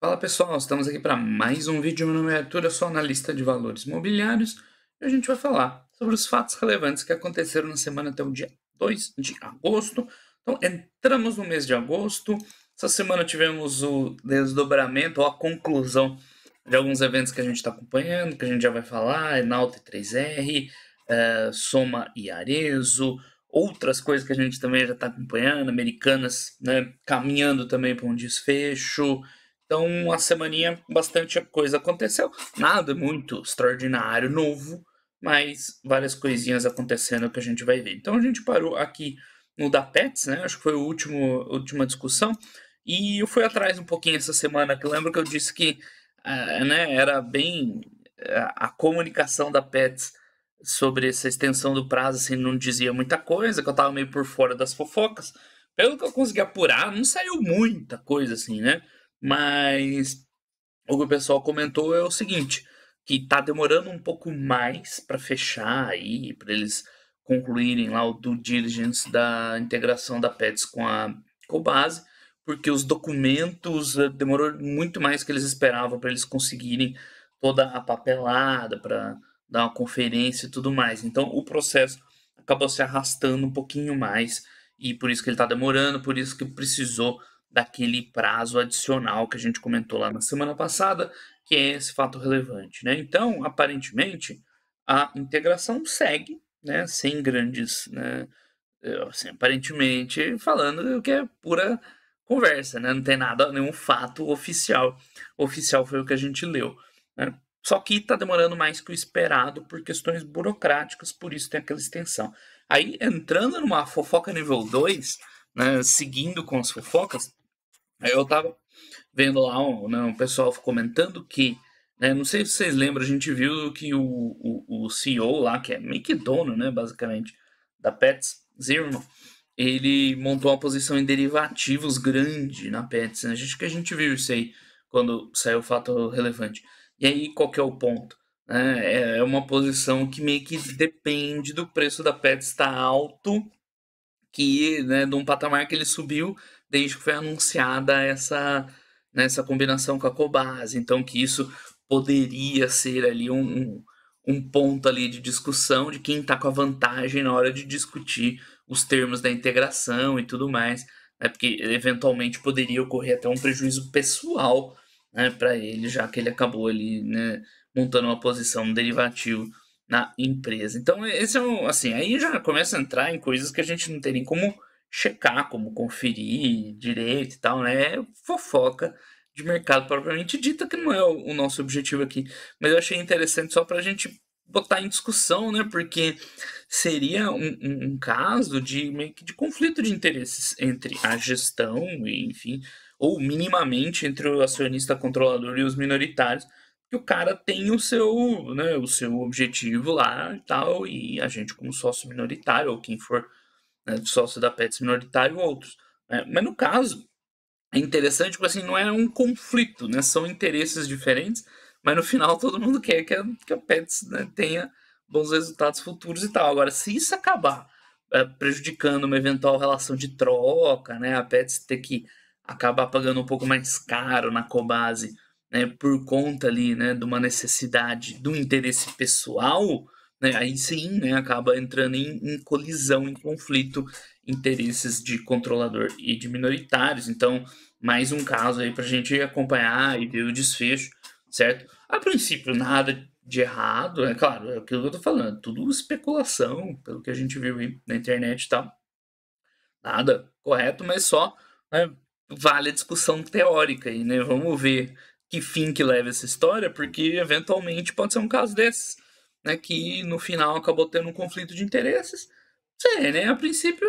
Fala pessoal, estamos aqui para mais um vídeo. Meu nome é Arthur, eu sou analista de valores imobiliários e a gente vai falar sobre os fatos relevantes que aconteceram na semana até o dia 2 de agosto. Então, entramos no mês de agosto. Essa semana tivemos o desdobramento ou a conclusão de alguns eventos que a gente está acompanhando, que a gente já vai falar: Enalta e 3R, Soma e Arezzo, outras coisas que a gente também já está acompanhando, Americanas, né, caminhando também para um desfecho. Então, a semaninha, bastante coisa aconteceu. Nada muito extraordinário, novo, mas várias coisinhas acontecendo que a gente vai ver. Então, a gente parou aqui no da Pets, né? Acho que foi a última discussão. E eu fui atrás um pouquinho essa semana, que eu lembro que eu disse que né, era bem a comunicação da Pets sobre essa extensão do prazo, assim, não dizia muita coisa, que eu tava meio por fora das fofocas. Pelo que eu consegui apurar, não saiu muita coisa, assim, né? Mas o que o pessoal comentou é o seguinte, que tá demorando um pouco mais para fechar aí, para eles concluírem lá o due diligence da integração da Pets com a Cobase, porque os documentos demorou muito mais que eles esperavam para eles conseguirem toda a papelada para dar uma conferência e tudo mais. Então o processo acabou se arrastando um pouquinho mais e por isso que ele está demorando, por isso que precisou daquele prazo adicional que a gente comentou lá na semana passada, que é esse fato relevante, né? Então, aparentemente, a integração segue, né, sem grandes, né, assim, aparentemente falando que é pura conversa, né? Não tem nada, nenhum fato oficial. Oficial foi o que a gente leu, né? Só que está demorando mais que o esperado por questões burocráticas, por isso tem aquela extensão. Aí, entrando numa fofoca nível 2, né, seguindo com as fofocas, aí eu tava vendo lá um pessoal comentando que, né, não sei se vocês lembram, a gente viu que o CEO lá, que é meio que dono, né, basicamente, da Pets, Zimmermann, ele montou uma posição em derivativos grande na Pets, né? A gente viu isso aí quando saiu o fato relevante. E aí, qual que é o ponto? É uma posição que meio que depende do preço da Pets estar alto, que, né, de um patamar que ele subiu desde que foi anunciada essa combinação com a Cobase. Então, que isso poderia ser ali um ponto ali de discussão de quem está com a vantagem na hora de discutir os termos da integração e tudo mais, né, porque eventualmente poderia ocorrer até um prejuízo pessoal, né, para ele, já que ele acabou ali, né, montando uma posição no derivativo na empresa. Então, esse é um, assim, aí já começa a entrar em coisas que a gente não tem nem como checar, como conferir direito e tal, né? É fofoca de mercado propriamente dita, que não é o nosso objetivo aqui. Mas eu achei interessante só para a gente botar em discussão, né? Porque seria um caso de meio que de conflito de interesses entre a gestão, e, enfim, ou minimamente entre o acionista controlador e os minoritários, que o cara tem o seu objetivo lá e tal, e a gente como sócio minoritário, ou quem for, né, sócio da Pets minoritário, outros. Né? Mas no caso, é interessante porque assim, não é um conflito, né? São interesses diferentes, mas no final todo mundo quer que a Pets, né, tenha bons resultados futuros e tal. Agora, se isso acabar prejudicando uma eventual relação de troca, né? A Pets ter que acabar pagando um pouco mais caro na Cobase, né, por conta ali, né, de uma necessidade, do interesse pessoal, né, aí sim, né, acaba entrando em colisão, em conflito, interesses de controlador e de minoritários. Então, mais um caso aí para a gente acompanhar e ver o desfecho, certo? A princípio, nada de errado, é claro, é aquilo que eu tô falando, tudo especulação, pelo que a gente viu aí na internet e tal. Nada correto, mas só, né, vale a discussão teórica aí, né? Vamos ver que fim que leva essa história, porque eventualmente pode ser um caso desses, né? Que no final acabou tendo um conflito de interesses. Sei, né? A princípio,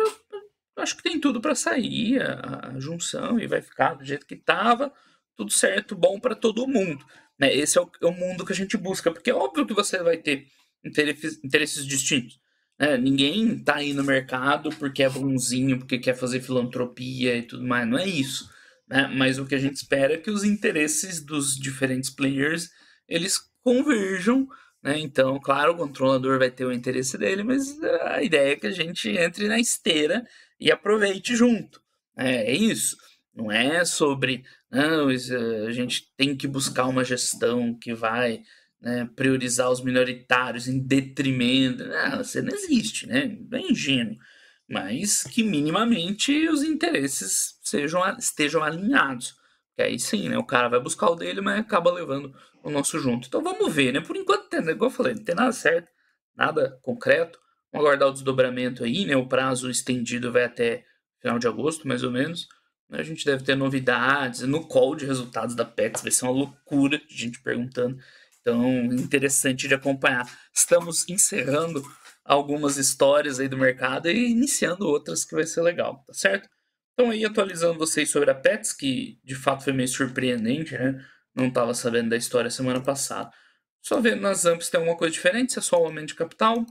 acho que tem tudo para sair a junção e vai ficar do jeito que estava, tudo certo, bom para todo mundo. Né? Esse é o mundo que a gente busca, porque é óbvio que você vai ter interesses distintos. Né? Ninguém tá aí no mercado porque é bonzinho, porque quer fazer filantropia e tudo mais, não é isso. Né? Mas o que a gente espera é que os interesses dos diferentes players eles converjam, né? Então, claro, o controlador vai ter o interesse dele, mas a ideia é que a gente entre na esteira e aproveite junto. É isso. Não é sobre, não, a gente tem que buscar uma gestão que vai, né, priorizar os minoritários em detrimento. Não, você não existe, né? É ingênuo. Mas que minimamente os interesses estejam alinhados. Que aí sim, né? O cara vai buscar o dele, mas acaba levando o nosso junto. Então vamos ver, né? Por enquanto, igual eu falei, não tem nada certo, nada concreto. Vamos aguardar o desdobramento aí, né? O prazo estendido vai até final de agosto, mais ou menos. A gente deve ter novidades. No call de resultados da PEX vai ser uma loucura de gente perguntando. Então, interessante de acompanhar. Estamos encerrando algumas histórias aí do mercado e iniciando outras que vai ser legal, tá certo? Então aí atualizando vocês sobre a Pets, que de fato foi meio surpreendente, né? Não estava sabendo da história semana passada. Só vendo nas AMPs tem alguma coisa diferente, se é só o aumento de capital.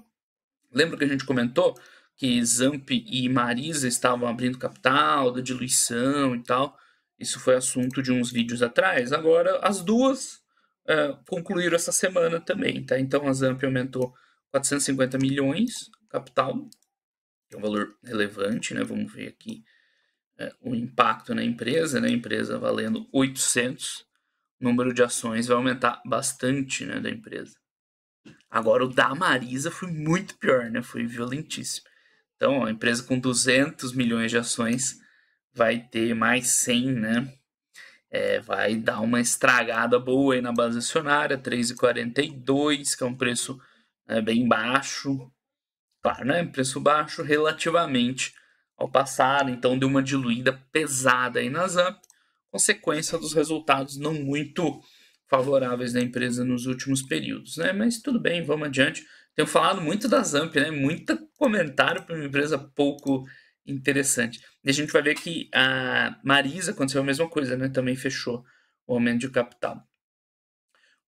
Lembra que a gente comentou que Zamp e Marisa estavam abrindo capital, da diluição e tal. Isso foi assunto de uns vídeos atrás. Agora as duas concluíram essa semana também, tá? Então a Zamp aumentou 450 milhões capital, que é um valor relevante, né? Vamos ver aqui o impacto na empresa, né? A empresa valendo 800, o número de ações vai aumentar bastante, né, da empresa. Agora o da Marisa foi muito pior, né? Foi violentíssimo. Então, a empresa com 200 milhões de ações vai ter mais 100, né? Vai dar uma estragada boa aí na base acionária, 3,42, que é um preço bem baixo. Claro, né? Preço baixo relativamente ao passado, então deu uma diluída pesada aí na Zamp, consequência dos resultados não muito favoráveis da empresa nos últimos períodos, né? Mas tudo bem, vamos adiante. Tenho falado muito da Zamp, né? Muito comentário para uma empresa pouco interessante. E a gente vai ver que a Marisa aconteceu a mesma coisa, né? Também fechou o aumento de capital.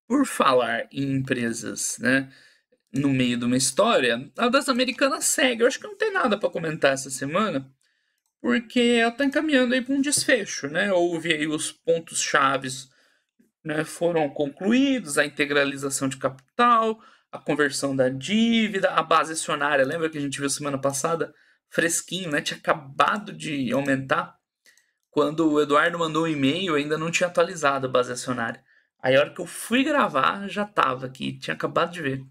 Por falar em empresas, né? No meio de uma história, a das Americanas segue. Eu acho que não tem nada para comentar essa semana, porque ela está encaminhando aí para um desfecho, né? Houve aí os pontos chaves, né, foram concluídos, a integralização de capital, a conversão da dívida, a base acionária. Lembra que a gente viu semana passada? Fresquinho, né? Tinha acabado de aumentar. Quando o Eduardo mandou um e-mail, ainda não tinha atualizado a base acionária. Aí a hora que eu fui gravar, já estava aqui, tinha acabado de ver.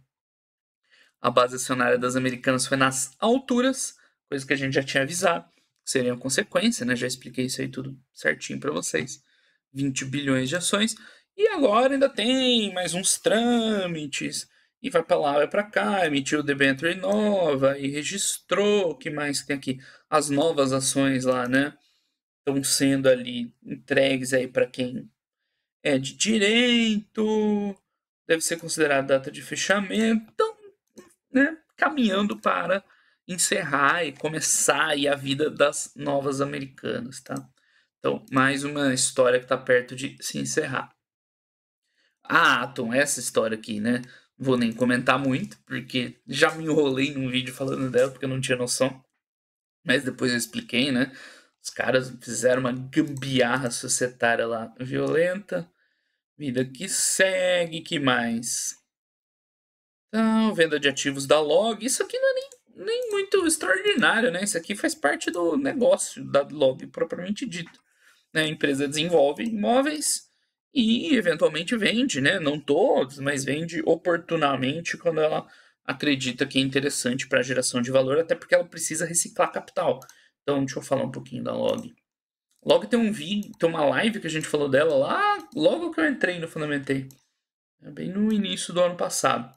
A base acionária das Americanas foi nas alturas, coisa que a gente já tinha avisado, seria a consequência, né? Já expliquei isso aí tudo certinho para vocês. 20 bilhões de ações. E agora ainda tem mais uns trâmites. E vai para lá, vai para cá, emitiu debenture nova e registrou. O que mais tem aqui? As novas ações lá, né? Estão sendo ali entregues aí para quem é de direito. Deve ser considerada data de fechamento. Então, né, caminhando para encerrar e começar aí a vida das novas americanas, tá? Então, mais uma história que está perto de se encerrar. A Atom, essa história aqui, né? Vou nem comentar muito, porque já me enrolei num vídeo falando dela, porque eu não tinha noção. Mas depois eu expliquei, né? Os caras fizeram uma gambiarra societária lá violenta. Vida que segue, que mais? Então, venda de ativos da Log. Isso aqui não é nem muito extraordinário, né? Isso aqui faz parte do negócio da Log propriamente dito. Né? A empresa desenvolve imóveis e eventualmente vende, né? Não todos, mas vende oportunamente quando ela acredita que é interessante para a geração de valor, até porque ela precisa reciclar capital. Então, deixa eu falar um pouquinho da Log. Log tem um vídeo, tem uma live que a gente falou dela lá, logo que eu entrei no Fundamentei. Bem no início do ano passado.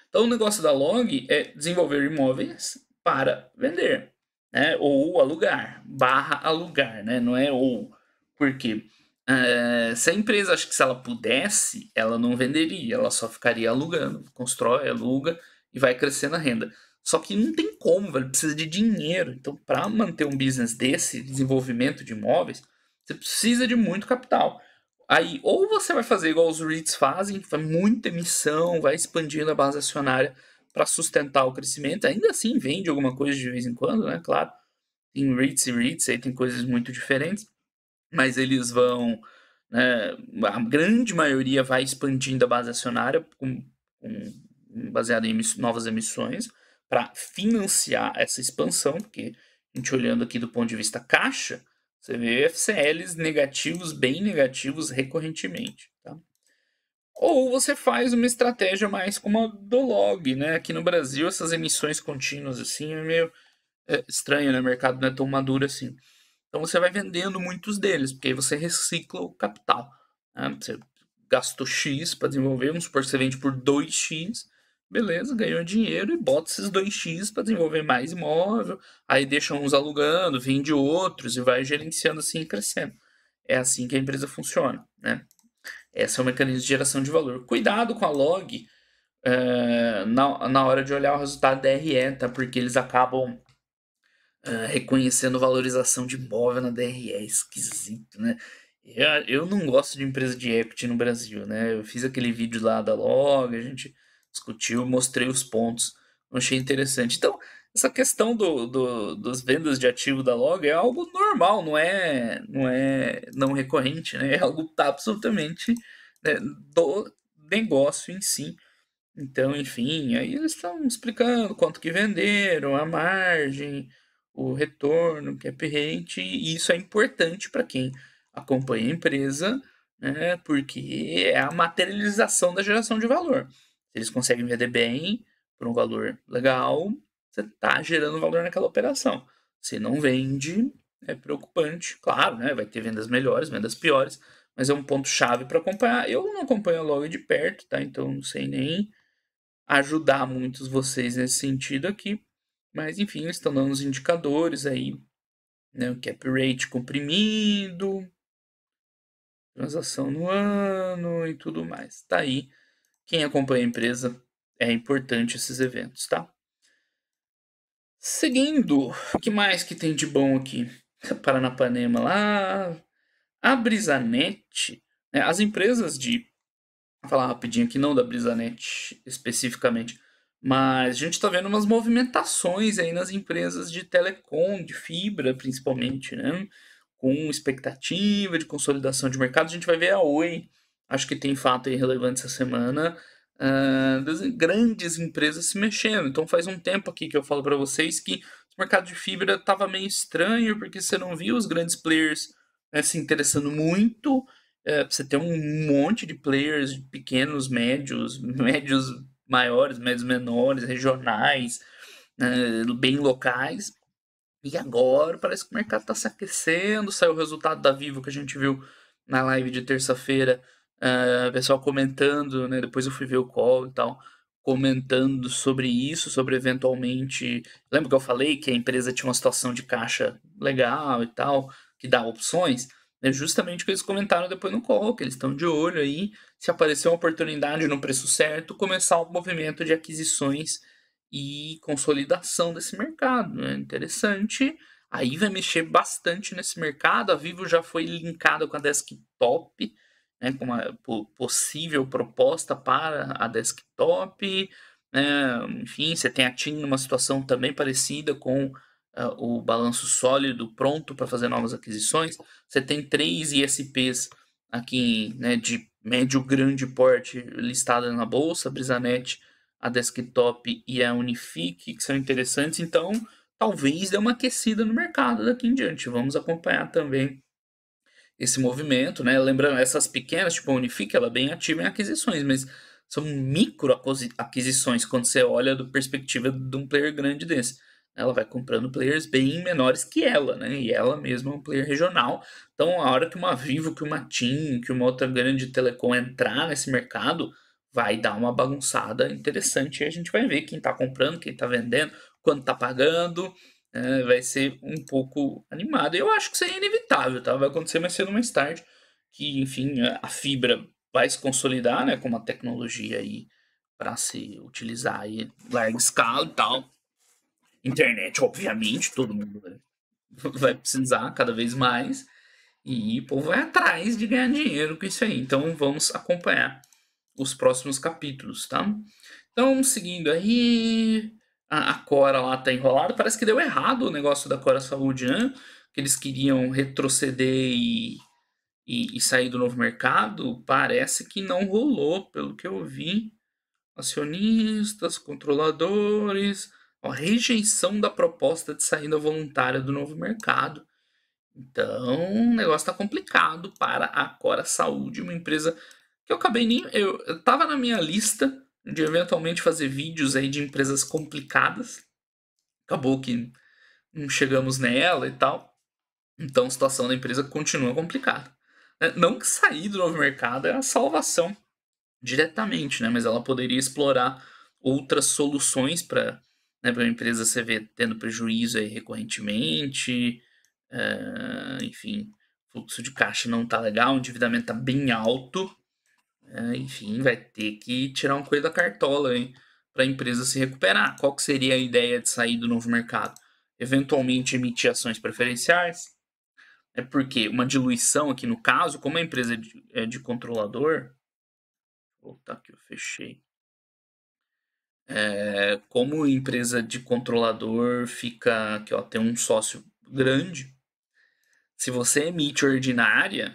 Então, o negócio da Log é desenvolver imóveis para vender, né? Ou alugar, barra alugar, né? Não é ou. Por quê? Se a empresa, acho que se ela pudesse, ela não venderia, ela só ficaria alugando, constrói, aluga e vai crescendo a renda. Só que não tem como, velho, precisa de dinheiro. Então, para manter um business desse, desenvolvimento de imóveis, você precisa de muito capital. Aí, ou você vai fazer igual os REITs fazem, faz muita emissão, vai expandindo a base acionária para sustentar o crescimento. Ainda assim, vende alguma coisa de vez em quando, né? Claro, tem REITs e REITs, aí tem coisas muito diferentes, mas eles vão, né, a grande maioria vai expandindo a base acionária baseado em novas emissões para financiar essa expansão, porque a gente olhando aqui do ponto de vista caixa, Você vê FCLs negativos, bem negativos recorrentemente, tá? Ou você faz uma estratégia mais como a do log, né? Aqui no Brasil, essas emissões contínuas assim é meio estranho, né? O mercado não é tão maduro assim. Então você vai vendendo muitos deles, porque aí você recicla o capital, né? Você gastou X para desenvolver, vamos supor que você vende por 2x, beleza, ganhou dinheiro e bota esses 2x para desenvolver mais imóvel, aí deixa uns alugando, vende outros e vai gerenciando assim e crescendo. É assim que a empresa funciona, né? Esse é o mecanismo de geração de valor. Cuidado com a log na hora de olhar o resultado da DRE, tá? Porque eles acabam reconhecendo valorização de imóvel na DRE. É esquisito, né? Eu não gosto de empresa de equity no Brasil, né? Eu fiz aquele vídeo lá da log, a gente discutiu, mostrei os pontos, eu achei interessante. Então, essa questão das vendas de ativo da log é algo normal, não é não recorrente, né? É algo absolutamente, né, do negócio em si. Então, enfim, aí eles estão explicando quanto que venderam, a margem, o retorno, cap rate, e isso é importante para quem acompanha a empresa, né, porque é a materialização da geração de valor. Se eles conseguem vender bem, por um valor legal, você está gerando valor naquela operação. Se não vende, é preocupante. Claro, né, vai ter vendas melhores, vendas piores, mas é um ponto chave para acompanhar. Eu não acompanho a Log de perto, tá? Então não sei nem ajudar muitos vocês nesse sentido aqui. Mas enfim, eles estão dando os indicadores aí, né? O cap rate comprimido, transação no ano e tudo mais. Tá aí. Quem acompanha a empresa, é importante esses eventos, tá? Seguindo, o que mais que tem de bom aqui? Paranapanema lá, a Brisanet, né? As empresas de Vou falar rapidinho aqui, não da Brisanet especificamente, mas a gente está vendo umas movimentações aí nas empresas de telecom, de fibra principalmente, né? Com expectativa de consolidação de mercado. A gente vai ver a Oi, acho que tem fato aí relevante essa semana, das grandes empresas se mexendo. Então faz um tempo aqui que eu falo para vocês que o mercado de fibra estava meio estranho, porque você não viu os grandes players, né, se interessando muito. Você tem um monte de players pequenos, médios, médios maiores, médios menores, regionais, bem locais. E agora parece que o mercado está se aquecendo. Saiu o resultado da Vivo que a gente viu na live de terça-feira. Pessoal comentando, né? Depois eu fui ver o call e tal. Comentando sobre isso, sobre eventualmente. Lembra que eu falei que a empresa tinha uma situação de caixa legal e tal, que dá opções? É justamente o que eles comentaram depois no call, que eles estão de olho aí. Se aparecer uma oportunidade no preço certo, começar o movimento de aquisições e consolidação desse mercado, né? Interessante. Aí vai mexer bastante nesse mercado. A Vivo já foi linkada com a desktop, né, com uma possível proposta para a desktop. Né? Enfim, você tem a TIM numa situação também parecida com o balanço sólido pronto para fazer novas aquisições. Você tem 3 ISPs aqui, né, de médio grande porte listada na bolsa, Brisanet, a Desktop e a Unifique, que são interessantes. Então, talvez dê uma aquecida no mercado daqui em diante. Vamos acompanhar também esse movimento, né? Lembrando, essas pequenas, tipo a Unifique, ela é bem ativa em aquisições, mas são micro aquisições quando você olha da perspectiva de um player grande desse. Ela vai comprando players bem menores que ela, né? E ela mesma é um player regional. Então, a hora que uma Vivo, que uma TIM, que uma outra grande telecom entrar nesse mercado, vai dar uma bagunçada interessante. E a gente vai ver quem está comprando, quem está vendendo, quanto está pagando, vai ser um pouco animado. Eu acho que isso é inevitável, tá? Vai acontecer mais cedo ou mais tarde, que, enfim, a fibra vai se consolidar, né, como uma tecnologia aí para se utilizar aí em larga escala e tal. Internet, obviamente, todo mundo vai precisar cada vez mais e o povo vai atrás de ganhar dinheiro com isso aí. Então vamos acompanhar os próximos capítulos, tá? Então, seguindo aí, a Cora lá tá enrolada. Parece que deu errado o negócio da Cora Saúde, né? Que eles queriam retroceder e sair do novo mercado. Parece que não rolou, pelo que eu vi. Acionistas, controladores, ó, rejeição da proposta de saída voluntária do novo mercado. Então, o negócio tá complicado para a Cora Saúde, uma empresa que eu acabei nem. Eu tava na minha lista de eventualmente fazer vídeos aí de empresas complicadas. Acabou que não chegamos nela e tal. Então a situação da empresa continua complicada. Não que sair do novo mercado é a salvação diretamente, né? Mas ela poderia explorar outras soluções para, né, para a empresa se ver tendo prejuízo aí recorrentemente, enfim, fluxo de caixa não tá legal, o endividamento tá bem alto, enfim, vai ter que tirar um coelho da cartola aí para a empresa se recuperar. Qual que seria a ideia de sair do novo mercado? Eventualmente emitir ações preferenciais, é porque uma diluição aqui no caso, como a empresa é de controlador, vou voltar aqui, eu fechei. Como empresa de controlador fica aqui, ó, tem um sócio grande. Se você emite ordinária,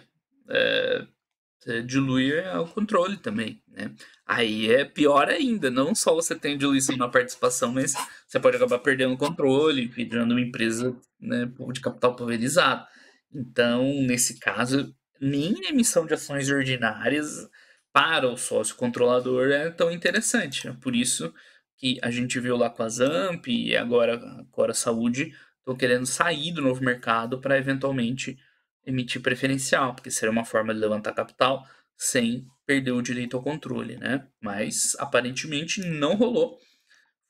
você dilui o controle também, né? Aí é pior ainda, não só você tem diluição na participação, mas você pode acabar perdendo o controle, virando uma empresa, né, de capital pulverizado. Então, nesse caso, nem a emissão de ações ordinárias para o sócio controlador é tão interessante. É por isso que a gente viu lá com a Zamp e agora a Cora Saúde estão querendo sair do novo mercado para eventualmente emitir preferencial, porque seria uma forma de levantar capital sem perder o direito ao controle, né? Mas aparentemente não rolou,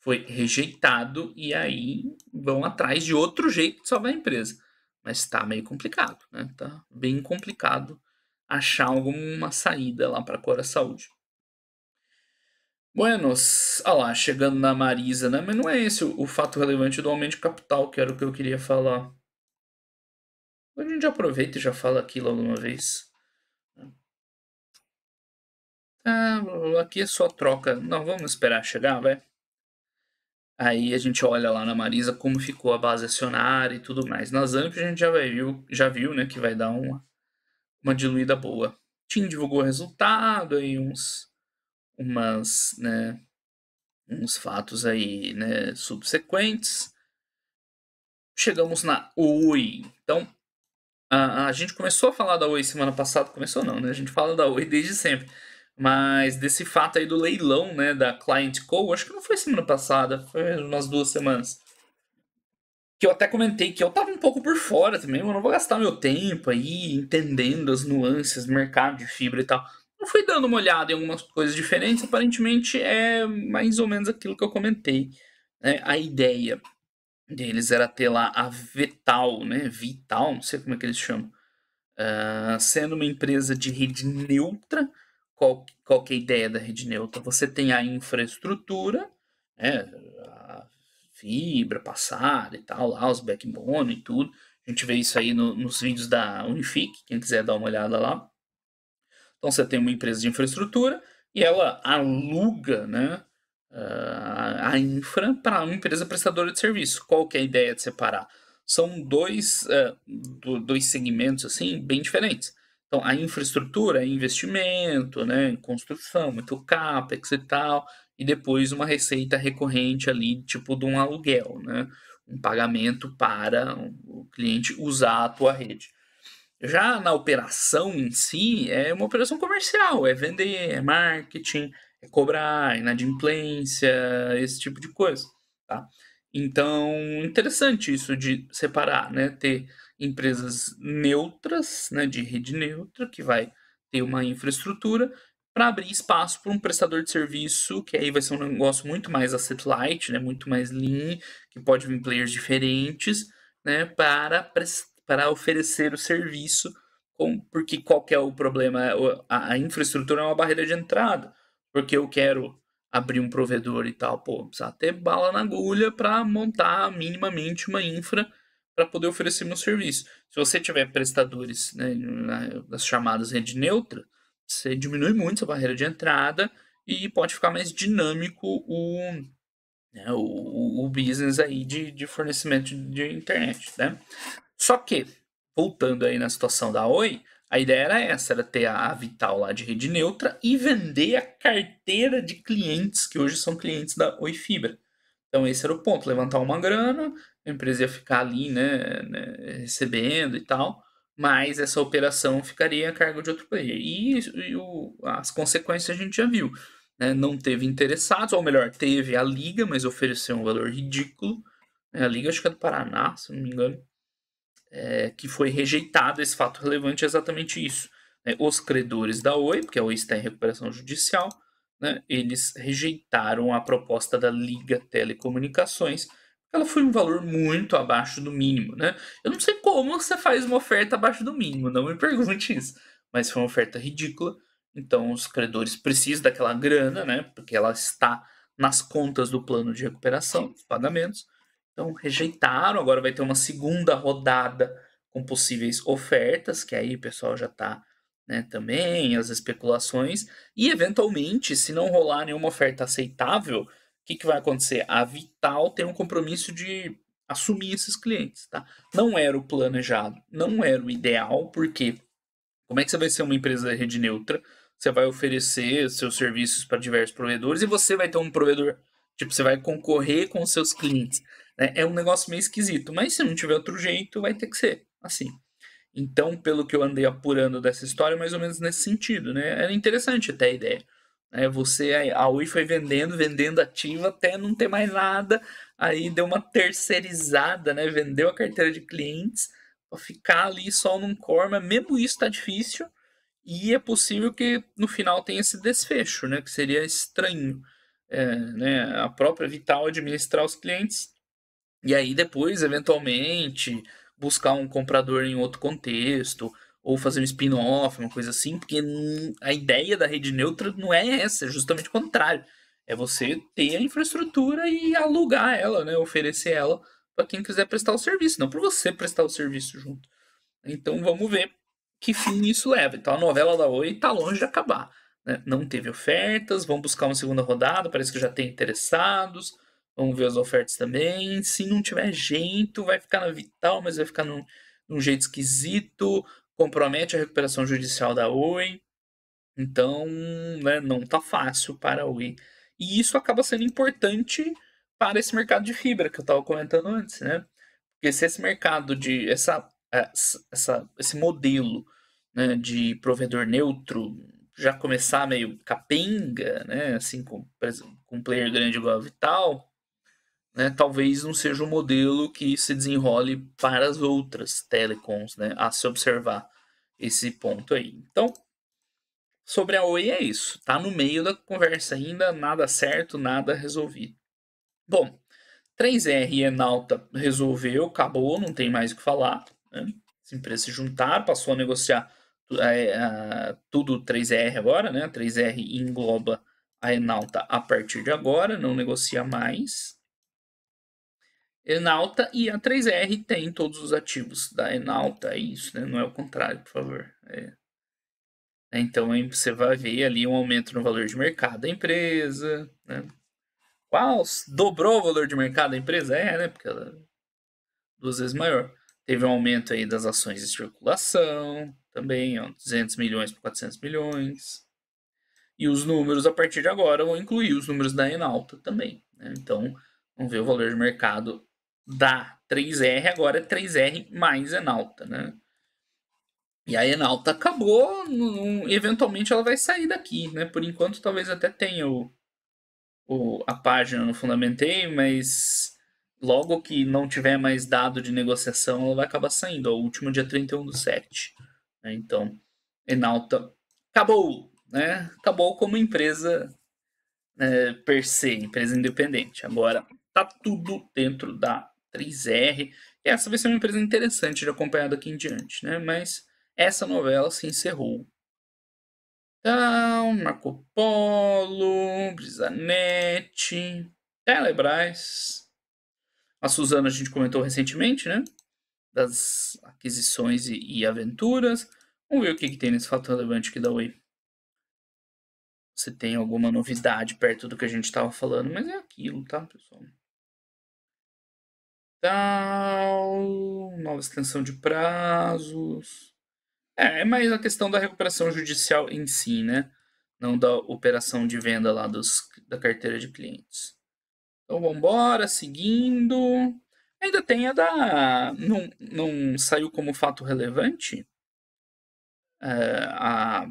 foi rejeitado e aí vão atrás de outro jeito de salvar a empresa. Mas tá meio complicado, né? Tá bem complicado achar alguma saída lá para a Cora Saúde. Buenos, ah lá, chegando na Marisa, né? Mas não é esse o fato relevante do aumento de capital, que era o que eu queria falar. A gente já aproveita e já fala aqui logo uma vez. Ah, aqui é só troca. Não, vamos esperar chegar, vai. Aí a gente olha lá na Marisa como ficou a base acionária e tudo mais. Na Zamp a gente já viu, né, que vai dar uma diluída boa. Tim divulgou o resultado aí né, uns fatos aí, né, subsequentes. Chegamos na Oi. Então, a gente começou a falar da Oi semana passada, começou não, né? A gente fala da Oi desde sempre. Mas desse fato aí do leilão, né, da Client Co, acho que não foi semana passada, foi umas 2 semanas. Que eu até comentei que eu tava um pouco por fora também, eu não vou gastar meu tempo aí entendendo as nuances do mercado de fibra e tal. Eu fui dando uma olhada em algumas coisas diferentes, aparentemente é mais ou menos aquilo que eu comentei. Né? A ideia deles era ter lá a Vital, né? Vital, não sei como é que eles chamam. Sendo uma empresa de rede neutra, qual que é a ideia da rede neutra? Você tem a infraestrutura, né, a fibra passada e tal, lá, os backbone e tudo. A gente vê isso aí nos vídeos da Unifique, quem quiser dar uma olhada lá. Então você tem uma empresa de infraestrutura e ela aluga, né, a infra para uma empresa prestadora de serviço. Qual que é a ideia de separar? São dois segmentos assim bem diferentes. Então a infraestrutura é investimento, né, em construção, muito capex e tal, e depois uma receita recorrente ali, tipo de um aluguel, né, um pagamento para o cliente usar a tua rede. Já na operação em si, é uma operação comercial, é vender, é marketing, é cobrar, inadimplência, esse tipo de coisa, tá? Então, interessante isso de separar, né? Ter empresas neutras, né, de rede neutra, que vai ter uma infraestrutura, para abrir espaço para um prestador de serviço, que aí vai ser um negócio muito mais asset light, né, muito mais lean, que pode vir players diferentes, né, para oferecer o serviço, porque qual que é o problema? A infraestrutura é uma barreira de entrada, porque eu quero abrir um provedor e tal, pô, precisa ter bala na agulha para montar minimamente uma infra para poder oferecer meu serviço. Se você tiver prestadores, né, das chamadas rede neutra, você diminui muito essa barreira de entrada e pode ficar mais dinâmico né, o business aí de fornecimento de internet, né? Só que, voltando aí na situação da Oi, a ideia era essa, era ter a Vital lá de rede neutra e vender a carteira de clientes que hoje são clientes da Oi Fibra. Então esse era o ponto, levantar uma grana a empresa ia ficar ali, né, recebendo e tal, mas essa operação ficaria a cargo de outro player. As consequências a gente já viu, né? Não teve interessados, ou melhor, teve a Liga, mas ofereceu um valor ridículo. A Liga, acho que é do Paraná, se não me engano, que foi rejeitado. Esse fato relevante é exatamente isso, né? Os credores da Oi, porque a Oi está em recuperação judicial, né, eles rejeitaram a proposta da Liga Telecomunicações. Ela foi um valor muito abaixo do mínimo, né? Eu não sei como você faz uma oferta abaixo do mínimo, não me pergunte isso, mas foi uma oferta ridícula. Então os credores precisam daquela grana, né? Porque ela está nas contas do plano de recuperação, os pagamentos. Então rejeitaram, agora vai ter uma segunda rodada com possíveis ofertas, que aí o pessoal já está, né, também, as especulações, e eventualmente, se não rolar nenhuma oferta aceitável, o que vai acontecer? A Vital tem um compromisso de assumir esses clientes, tá? Não era o planejado, não era o ideal, porque como é que você vai ser uma empresa da rede neutra? Você vai oferecer seus serviços para diversos provedores e você vai ter um provedor, tipo, você vai concorrer com os seus clientes, né? É um negócio meio esquisito, mas se não tiver outro jeito, vai ter que ser assim. Então, pelo que eu andei apurando dessa história, mais ou menos nesse sentido, né? Era interessante até a ideia. Né? A Oi foi vendendo, vendendo ativa até não ter mais nada, aí deu uma terceirizada, né? Vendeu a carteira de clientes para ficar ali só num core, mas mesmo isso está difícil e é possível que no final tenha esse desfecho, né? Que seria estranho, né? A própria Vital administrar os clientes e aí depois, eventualmente, buscar um comprador em outro contexto, ou fazer um spin-off, uma coisa assim, porque a ideia da rede neutra não é essa, é justamente o contrário. É você ter a infraestrutura e alugar ela, né? Oferecer ela para quem quiser prestar o serviço, não para você prestar o serviço junto. Então vamos ver que fim isso leva. Então a novela da Oi está longe de acabar. Né? Não teve ofertas, vão buscar uma segunda rodada, parece que já tem interessados. Vamos ver as ofertas também. Se não tiver jeito, vai ficar na Vital, mas vai ficar num jeito esquisito. Compromete a recuperação judicial da Oi. Então, né, não tá fácil para a Oi. E isso acaba sendo importante para esse mercado de fibra que eu estava comentando antes, né? Porque se esse mercado de esse modelo, né, de provedor neutro já começar meio capenga, né, assim por exemplo, com um player grande igual a Vital, né, talvez não seja um modelo que se desenrole para as outras telecoms, né, a se observar esse ponto aí. Então, sobre a Oi é isso, tá no meio da conversa ainda, nada certo, nada resolvido. Bom, 3R e Enalta resolveu, acabou, não tem mais o que falar. Né? As empresas se juntaram, passou a negociar tudo 3R agora, né? A 3R engloba a Enalta a partir de agora, não negocia mais. Enalta e a 3R tem todos os ativos da Enalta, é isso, né? Não é o contrário, por favor. Então aí você vai ver ali um aumento no valor de mercado da empresa, né? Uau, dobrou o valor de mercado da empresa? É, né? Porque ela é 2 vezes maior. Teve um aumento aí das ações de circulação, também, ó, 200 milhões para 400 milhões. E os números a partir de agora vão incluir os números da Enalta também. Né? Então, vamos ver o valor de mercado da 3R, agora é 3R mais Enalta. Né? E a Enalta acabou, eventualmente ela vai sair daqui. Né? Por enquanto, talvez até tenha a página no Fundamentei, mas logo que não tiver mais dado de negociação, ela vai acabar saindo. O último dia 31/7. Né? Então, Enalta acabou, né? Acabou como empresa, per se, empresa independente. Agora tá tudo dentro da 3R. Essa vai ser uma empresa interessante de acompanhar daqui em diante, né? Mas essa novela se encerrou. Então, Marco Polo, Brisanet, Telebrás. A Suzana a gente comentou recentemente, né? Das aquisições e aventuras. Vamos ver o que tem nesse fato relevante aqui da Oi. Se tem alguma novidade perto do que a gente estava falando, mas é aquilo, tá, pessoal? Tal, nova extensão de prazos. É mais a questão da recuperação judicial em si, né? Não da operação de venda lá da carteira de clientes. Então vamos embora, seguindo. Ainda tem a da. Não saiu como fato relevante? A.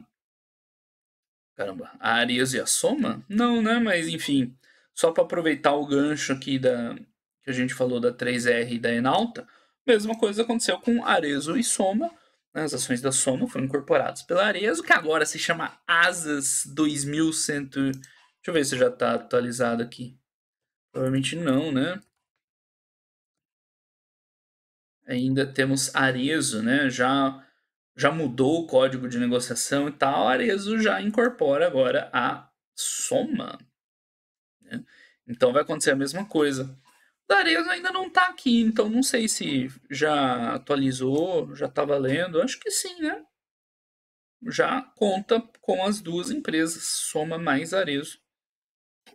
Caramba, a Arezo e a Soma? Não, né? Mas enfim, só para aproveitar o gancho aqui que a gente falou da 3R e da Enalta, mesma coisa aconteceu com Arezo e Soma. Né? As ações da Soma foram incorporadas pela Arezo, que agora se chama Asas 2100. Deixa eu ver se já está atualizado aqui. Provavelmente não, né? Ainda temos Arezo, né? Já mudou o código de negociação e tal. A Arezo já incorpora agora a Soma. Né? Então vai acontecer a mesma coisa. Da Arezo ainda não está aqui, então não sei se já atualizou, já está valendo. Acho que sim, né? Já conta com as duas empresas, Soma mais Arezo.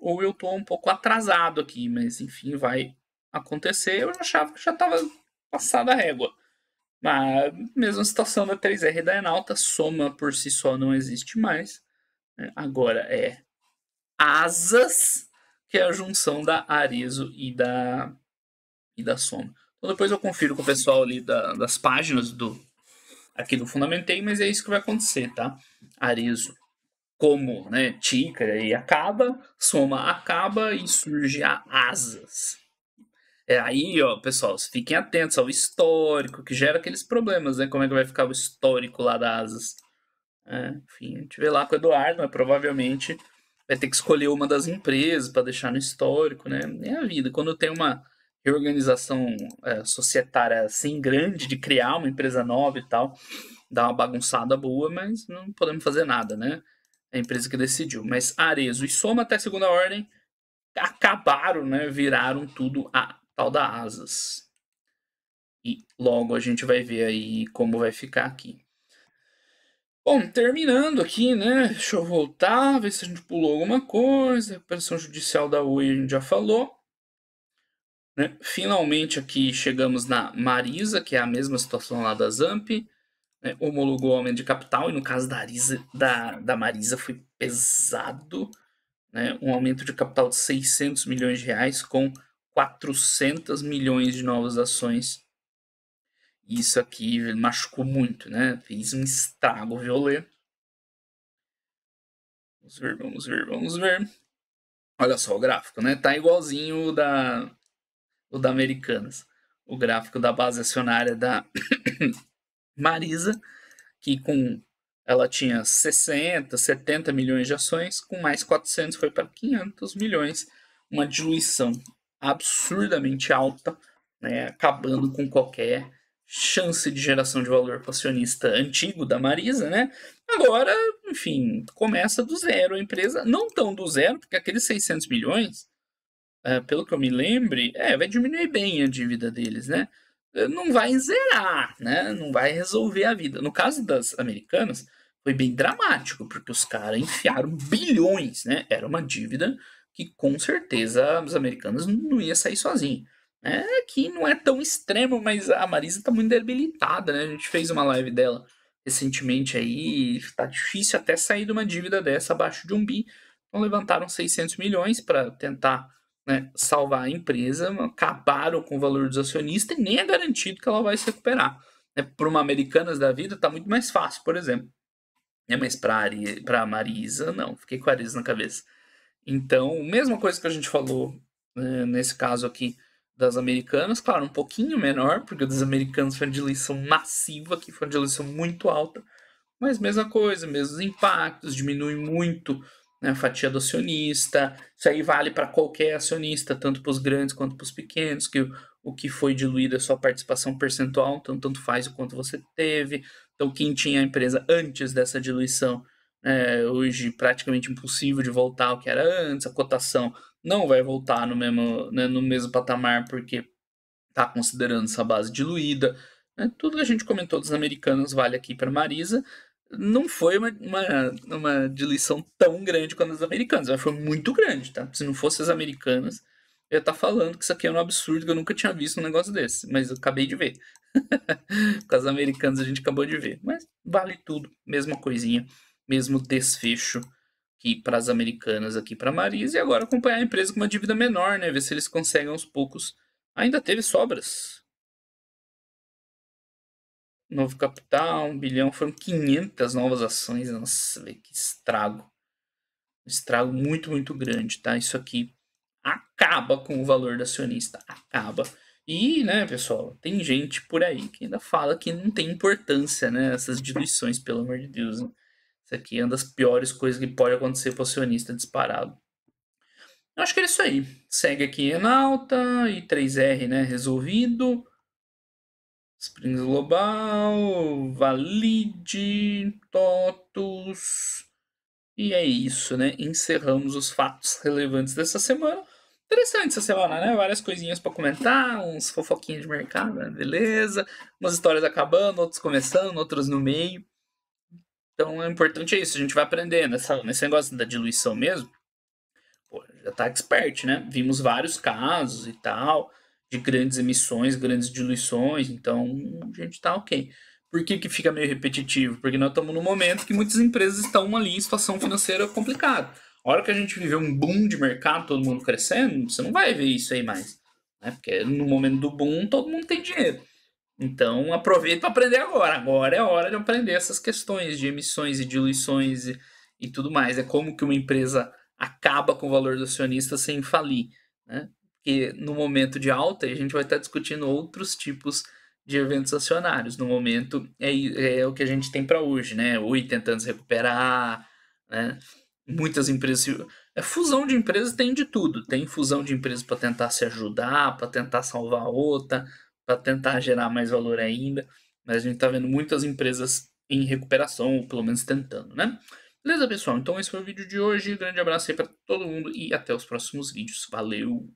Ou eu estou um pouco atrasado aqui, mas enfim, vai acontecer. Eu achava que já estava passada a régua. Mas mesma situação da 3R da Enalta, Soma por si só não existe mais. Né? Agora é Asas, que é a junção da Arezo e da Soma. Então depois eu confiro com o pessoal ali das páginas aqui do Fundamentei, mas é isso que vai acontecer, tá? Arezo como, né, Tícara e acaba, Soma acaba e surge a Asas. É aí, ó, pessoal, fiquem atentos ao histórico, que gera aqueles problemas, né? Como é que vai ficar o histórico lá das Asas. É, enfim, a gente vê lá com o Eduardo, mas provavelmente vai ter que escolher uma das empresas para deixar no histórico, né? É a vida. Quando tem uma reorganização societária assim grande, de criar uma empresa nova e tal, dá uma bagunçada boa, mas não podemos fazer nada, né? É a empresa que decidiu. Mas Arezo e Soma até segunda ordem acabaram, né? Viraram tudo a tal da Asas. E logo a gente vai ver aí como vai ficar aqui. Bom, terminando aqui, né? Deixa eu voltar, ver se a gente pulou alguma coisa. Recuperação judicial da Oi a gente já falou. Né? Finalmente aqui chegamos na Marisa, que é a mesma situação lá da Zamp. Né? Homologou o aumento de capital, e no caso da Marisa foi pesado. Né? Um aumento de capital de 600 milhões de reais com 400 milhões de novas ações. Isso aqui machucou muito, né? Fez um estrago violento. Vamos ver, vamos ver, vamos ver. Olha só o gráfico, né? Tá igualzinho o da Americanas. O gráfico da base acionária da Marisa, que com ela tinha 60, 70 milhões de ações, com mais 400 foi para 500 milhões. Uma diluição absurdamente alta, né? Acabando com qualquer chance de geração de valor para o acionista antigo da Marisa, né? Agora, enfim, começa do zero a empresa, não tão do zero, porque aqueles 600 milhões, pelo que eu me lembre, vai diminuir bem a dívida deles, né? Não vai zerar, né? Não vai resolver a vida. No caso das americanas, foi bem dramático, porque os caras enfiaram bilhões, né? Era uma dívida que com certeza os americanos não ia sair sozinho. Que não é tão extremo, mas a Marisa tá muito debilitada, né? A gente fez uma live dela recentemente aí, tá difícil até sair de uma dívida dessa abaixo de 1 bi. Então levantaram 600 milhões para tentar, né, salvar a empresa, acabaram com o valor dos acionistas e nem é garantido que ela vai se recuperar. Né? Para uma Americanas da vida tá muito mais fácil, por exemplo. Mas para a Marisa, não. Fiquei com a Arisa na cabeça. Então, mesma coisa que a gente falou nesse caso aqui das americanas, claro, um pouquinho menor, porque das americanas foi uma diluição massiva, que foi uma diluição muito alta, mas mesma coisa, mesmos impactos, diminui muito, né, a fatia do acionista. Isso aí vale para qualquer acionista, tanto para os grandes quanto para os pequenos, que o que foi diluído é só participação percentual, então tanto faz o quanto você teve. Então quem tinha a empresa antes dessa diluição, hoje praticamente impossível de voltar ao que era antes, a cotação não vai voltar no mesmo, né, no mesmo patamar, porque está considerando essa base diluída. Né? Tudo que a gente comentou dos americanos vale aqui para Marisa. Não foi uma diluição tão grande quanto as americanas, mas foi muito grande, tá? Se não fosse as americanas, eu ia estar falando que isso aqui é um absurdo, que eu nunca tinha visto um negócio desse, mas eu acabei de ver. Com as americanas a gente acabou de ver. Mas vale tudo, mesma coisinha, mesmo desfecho que para as americanas aqui para Marisa, e agora acompanhar a empresa com uma dívida menor, né? Ver se eles conseguem aos poucos Ainda teve sobras. Novo capital, 1 bilhão, foram 500 novas ações. Nossa, velho, que estrago. Um estrago muito, muito grande, tá? Isso aqui acaba com o valor do acionista, acaba. E, né, pessoal, tem gente por aí que ainda fala que não tem importância, né, essas diluições, pelo amor de Deus, né? Isso aqui é uma das piores coisas que pode acontecer para o acionista disparado. Eu acho que é isso aí. Segue aqui em alta, I3R, né, resolvido. Springs Global, Valide, TOTUS. E é isso, né? Encerramos os fatos relevantes dessa semana. Interessante essa semana, né? Várias coisinhas para comentar, uns fofoquinhos de mercado, né? Beleza. Umas histórias acabando, outras começando, outras no meio. Então, é importante é isso, a gente vai aprender nesse negócio da diluição mesmo. Pô, já tá expert, né? Vimos vários casos e tal, de grandes emissões, grandes diluições, então a gente tá ok. Por que que fica meio repetitivo? Porque nós estamos num momento que muitas empresas estão ali em situação financeira complicada. A hora que a gente viver um boom de mercado, todo mundo crescendo, você não vai ver isso aí mais. Né? Porque no momento do boom, todo mundo tem dinheiro. Então aproveita para aprender agora. Agora é a hora de aprender essas questões de emissões e diluições e tudo mais. É como que uma empresa acaba com o valor do acionista sem falir. Né? Porque no momento de alta a gente vai estar discutindo outros tipos de eventos acionários. No momento é o que a gente tem para hoje, né? Oi tentando se recuperar, né? Muitas empresas. Fusão de empresas tem de tudo. Tem fusão de empresas para tentar se ajudar, para tentar salvar a outra, para tentar gerar mais valor ainda. Mas a gente está vendo muitas empresas em recuperação, ou pelo menos tentando, né? Beleza, pessoal? Então esse foi o vídeo de hoje. Grande abraço aí para todo mundo e até os próximos vídeos. Valeu!